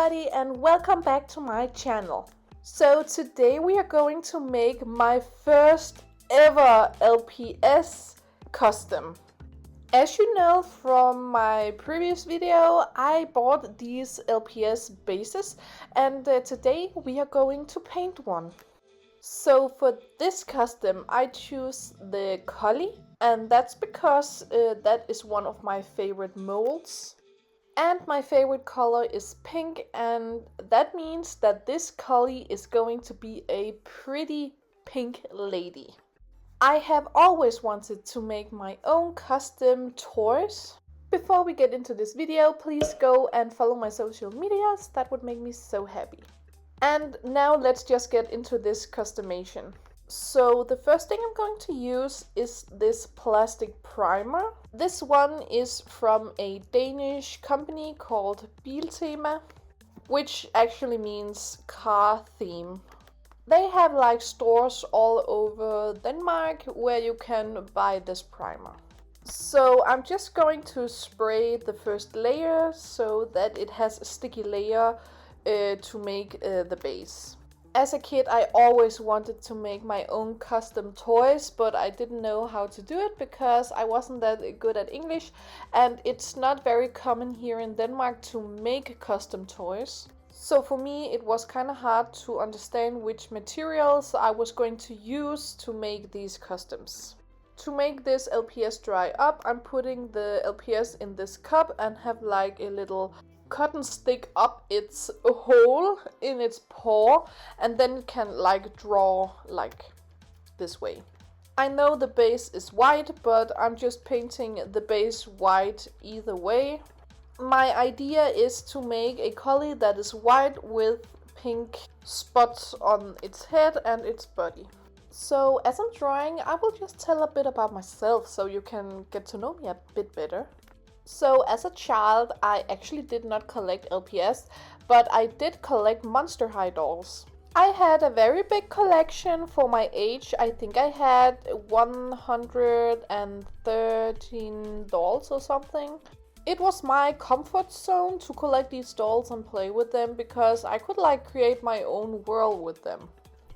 everybody and welcome back to my channel. So today we are going to make my first ever LPS custom. As you know from my previous video, I bought these LPS bases and today we are going to paint one. So for this custom I choose the collie, and that's because that is one of my favorite molds. And my favorite color is pink, and that means that this collie is going to be a pretty pink lady. I have always wanted to make my own custom toys. Before we get into this video, please go and follow my social medias, that would make me so happy. And now let's just get into this customization. So the first thing I'm going to use is this plastic primer. This one is from a Danish company called Biltema, which actually means car theme. They have like stores all over Denmark where you can buy this primer. So I'm just going to spray the first layer so that it has a sticky layer to make the base. As a kid, I always wanted to make my own custom toys, but I didn't know how to do it because I wasn't that good at English, and it's not very common here in Denmark to make custom toys. So for me, it was kind of hard to understand which materials I was going to use to make these customs. To make this LPS dry up, I'm putting the LPS in this cup and have like a little cotton stick up its hole in its paw, and then it can like draw like this way. I know the base is white, but I'm just painting the base white either way. My idea is to make a collie that is white with pink spots on its head and its body. So as I'm drawing, I will just tell a bit about myself so you can get to know me a bit better. So as a child, I actually did not collect LPS, but I did collect Monster High dolls. I had a very big collection for my age. I think I had 113 dolls or something. It was my comfort zone to collect these dolls and play with them because I could like create my own world with them.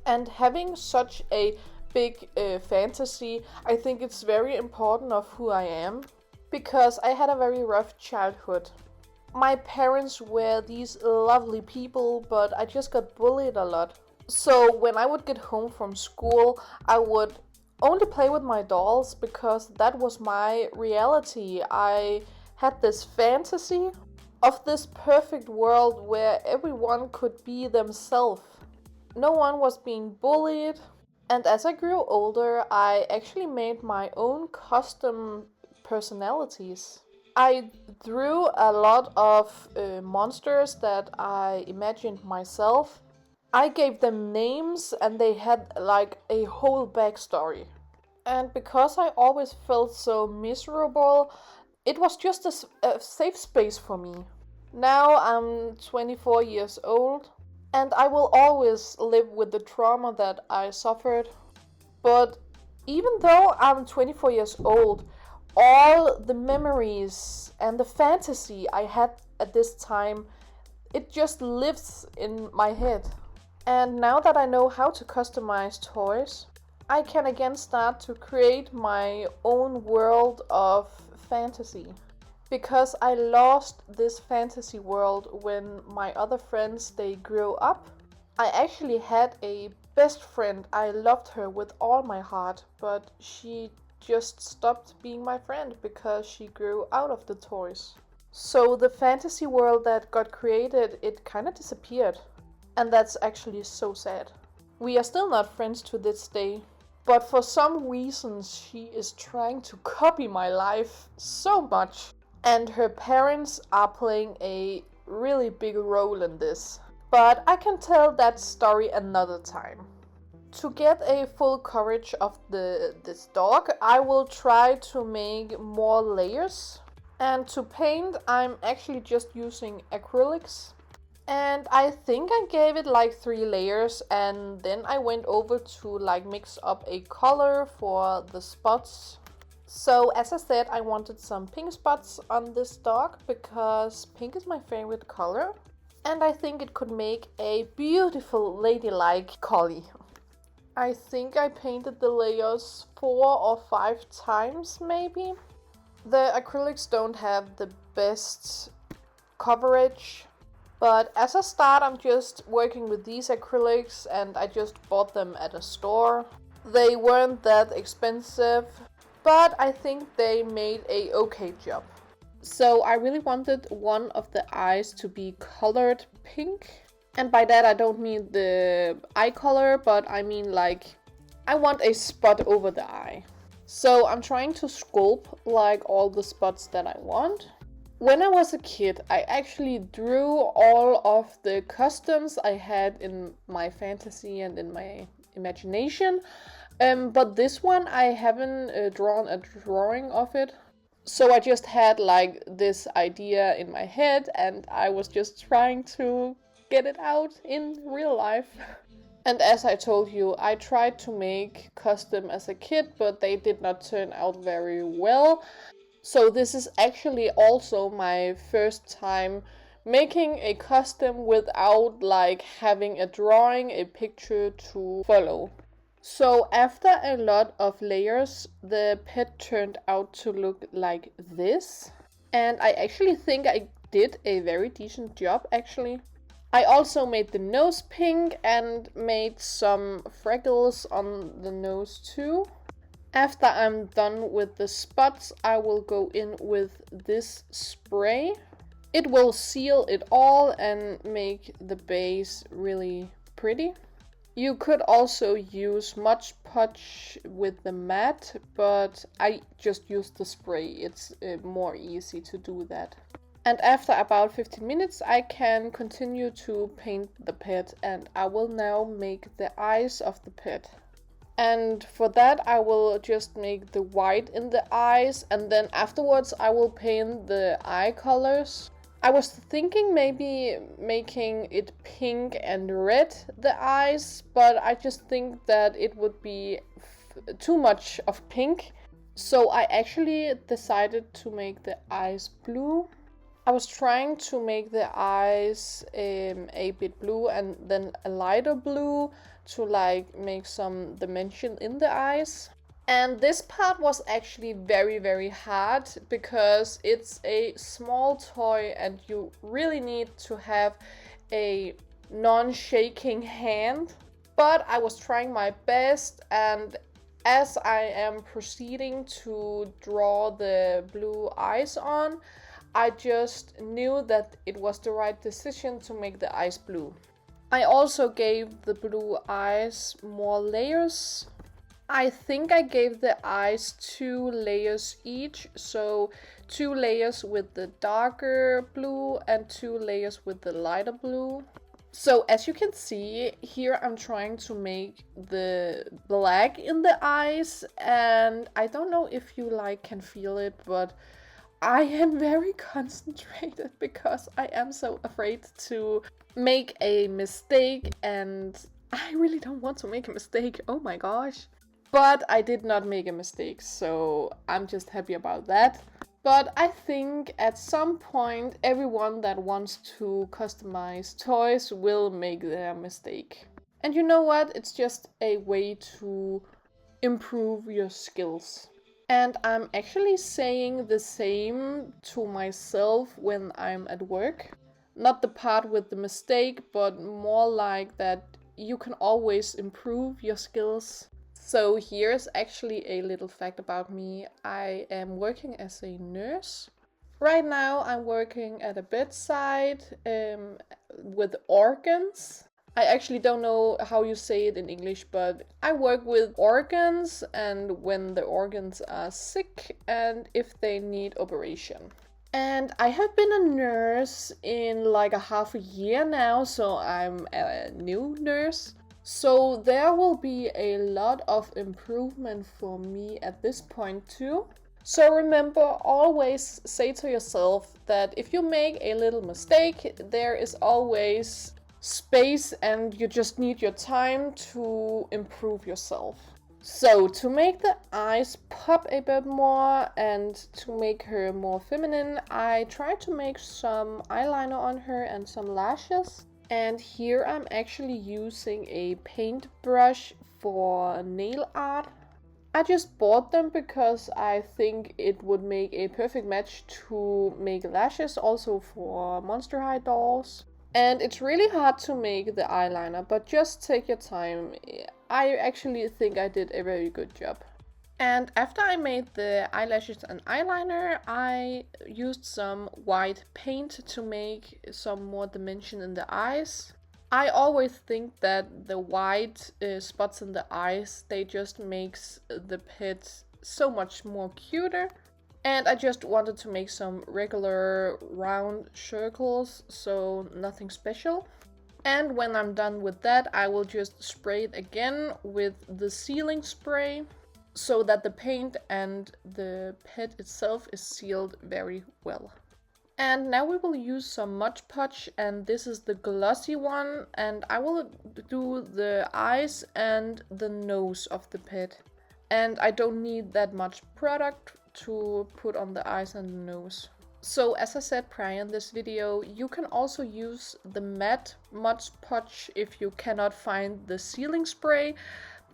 And having such a big fantasy, I think it's very important of who I am. Because I had a very rough childhood. My parents were these lovely people, but I just got bullied a lot. So when I would get home from school, I would only play with my dolls because that was my reality. I had this fantasy of this perfect world where everyone could be themselves. No one was being bullied. And as I grew older, I actually made my own custom personalities. I drew a lot of monsters that I imagined myself. I gave them names and they had like a whole backstory. And because I always felt so miserable, it was just a safe space for me. Now I'm 24 years old and I will always live with the trauma that I suffered. But even though I'm 24 years old, all the memories and the fantasy I had at this time, it just lives in my head. And now that I know how to customize toys, I can again start to create my own world of fantasy. Because I lost this fantasy world when my other friends, they grew up. I actually had a best friend. I loved her with all my heart, but she just stopped being my friend because she grew out of the toys. So the fantasy world that got created, it kind of disappeared. And that's actually so sad. We are still not friends to this day. But for some reasons she is trying to copy my life so much. And her parents are playing a really big role in this. But I can tell that story another time. To get a full coverage of this dog, I will try to make more layers. And to paint, I'm actually just using acrylics. And I think I gave it like 3 layers, and then I went over to like mix up a color for the spots. So as I said, I wanted some pink spots on this dog because pink is my favorite color. And I think it could make a beautiful ladylike collie. I think I painted the layers 4 or 5 times maybe. The acrylics don't have the best coverage, but as a start I'm just working with these acrylics and I just bought them at a store. They weren't that expensive, but I think they made a okay job. So I really wanted one of the eyes to be colored pink. And by that I don't mean the eye color, but I mean like I want a spot over the eye. So I'm trying to sculpt like all the spots that I want. When I was a kid, I actually drew all of the customs I had in my fantasy and in my imagination. But this one I haven't drawn a drawing of it. So I just had like this idea in my head and I was just trying to get it out in real life. And as I told you, I tried to make custom as a kid, but they did not turn out very well. So this is actually also my first time making a custom without like having a drawing, a picture to follow. So after a lot of layers, the pet turned out to look like this. And I actually think I did a very decent job actually. I also made the nose pink and made some freckles on the nose too. After I'm done with the spots, I will go in with this spray. It will seal it all and make the base really pretty. You could also use Mod Podge with the matte, but I just used the spray. It's more easy to do that. And after about 15 minutes I can continue to paint the pet, and I will now make the eyes of the pet. And for that I will just make the white in the eyes, and then afterwards I will paint the eye colors. I was thinking maybe making it pink and red, the eyes, but I just think that it would be too much of pink. So I actually decided to make the eyes blue. I was trying to make the eyes a bit blue and then a lighter blue to like make some dimension in the eyes. And this part was actually very hard because it's a small toy and you really need to have a non-shaking hand. But I was trying my best, and as I am proceeding to draw the blue eyes on, I just knew that it was the right decision to make the eyes blue. I also gave the blue eyes more layers. I think I gave the eyes 2 layers each, so 2 layers with the darker blue and 2 layers with the lighter blue. So as you can see, here I'm trying to make the black in the eyes, and I don't know if you like can feel it, but I am very concentrated because I am so afraid to make a mistake, and I really don't want to make a mistake. Oh my gosh. But I did not make a mistake, so I'm just happy about that. But I think at some point everyone that wants to customize toys will make their mistake. And you know what? It's just a way to improve your skills. And I'm actually saying the same to myself when I'm at work. Not the part with the mistake, but more like that you can always improve your skills. So here's actually a little fact about me. I am working as a nurse. Right now I'm working at a bedside with organs. I actually don't know how you say it in English, but I work with organs and when the organs are sick and if they need operation. And I have been a nurse in like a half a year now, so I'm a new nurse. So there will be a lot of improvement for me at this point too. So remember, always say to yourself that if you make a little mistake, there is always space and you just need your time to improve yourself. So to make the eyes pop a bit more and to make her more feminine, I tried to make some eyeliner on her and some lashes. And here I'm actually using a paintbrush for nail art. I just bought them because I think it would make a perfect match to make lashes also for Monster High dolls. And it's really hard to make the eyeliner, but just take your time. I actually think I did a very good job. And after I made the eyelashes and eyeliner, I used some white paint to make some more dimension in the eyes. I always think that the white spots in the eyes, they just makes the pet so much more cuter. And I just wanted to make some regular round circles, so nothing special. And when I'm done with that, I will just spray it again with the sealing spray so that the paint and the pet itself is sealed very well. And now we will use some Mod Podge, and this is the glossy one, and I will do the eyes and the nose of the pet. And I don't need that much product to put on the eyes and the nose. So as I said prior in this video, you can also use the matte Mod Podge if you cannot find the sealing spray,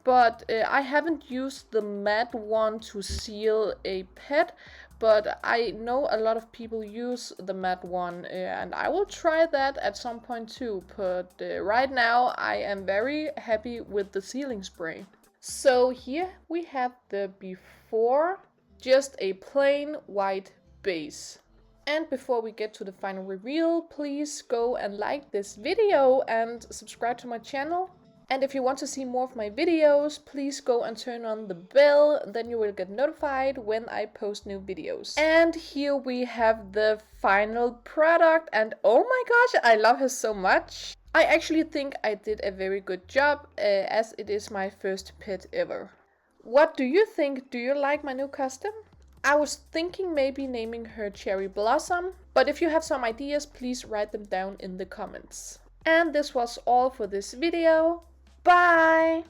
but I haven't used the matte one to seal a pet, but I know a lot of people use the matte one, and I will try that at some point too, but right now I am very happy with the sealing spray. So here we have the before, just a plain white base. And before we get to the final reveal, please go and like this video and subscribe to my channel. And if you want to see more of my videos, please go and turn on the bell, then you will get notified when I post new videos. And here we have the final product, and oh my gosh, I love her so much. I actually think I did a very good job, as it is my first pet ever. What do you think? Do you like my new custom? I was thinking maybe naming her Cherry Blossom, but if you have some ideas, please write them down in the comments. And this was all for this video. Bye!